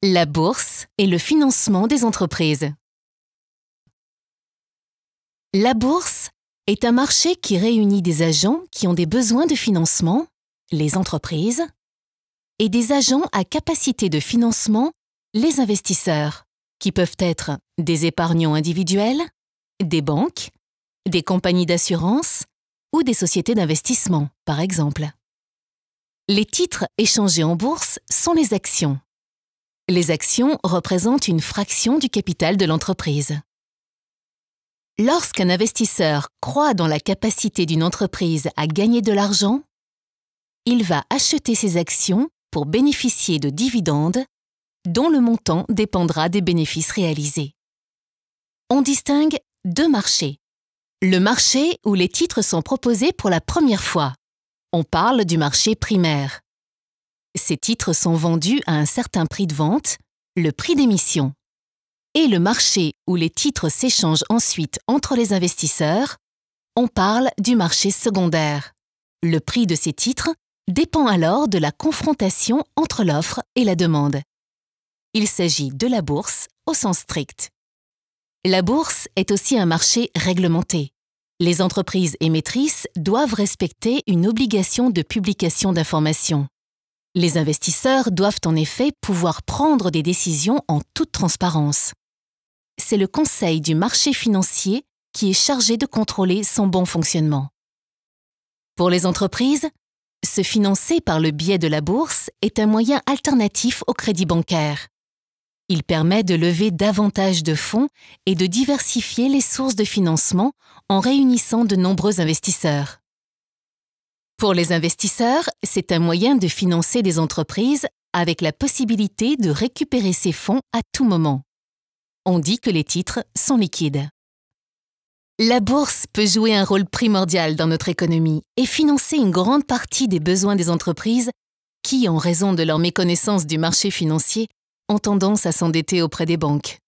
La bourse et le financement des entreprises. La bourse est un marché qui réunit des agents qui ont des besoins de financement, les entreprises, et des agents à capacité de financement, les investisseurs, qui peuvent être des épargnants individuels, des banques, des compagnies d'assurance ou des sociétés d'investissement, par exemple. Les titres échangés en bourse sont les actions. Les actions représentent une fraction du capital de l'entreprise. Lorsqu'un investisseur croit dans la capacité d'une entreprise à gagner de l'argent, il va acheter ses actions pour bénéficier de dividendes dont le montant dépendra des bénéfices réalisés. On distingue deux marchés. Le marché où les titres sont proposés pour la première fois. On parle du marché primaire. Ces titres sont vendus à un certain prix de vente, le prix d'émission. Et le marché où les titres s'échangent ensuite entre les investisseurs, on parle du marché secondaire. Le prix de ces titres dépend alors de la confrontation entre l'offre et la demande. Il s'agit de la bourse au sens strict. La bourse est aussi un marché réglementé. Les entreprises émettrices doivent respecter une obligation de publication d'informations. Les investisseurs doivent en effet pouvoir prendre des décisions en toute transparence. C'est le Conseil du marché financier qui est chargé de contrôler son bon fonctionnement. Pour les entreprises, se financer par le biais de la bourse est un moyen alternatif au crédit bancaire. Il permet de lever davantage de fonds et de diversifier les sources de financement en réunissant de nombreux investisseurs. Pour les investisseurs, c'est un moyen de financer des entreprises avec la possibilité de récupérer ces fonds à tout moment. On dit que les titres sont liquides. La bourse peut jouer un rôle primordial dans notre économie et financer une grande partie des besoins des entreprises qui, en raison de leur méconnaissance du marché financier, ont tendance à s'endetter auprès des banques.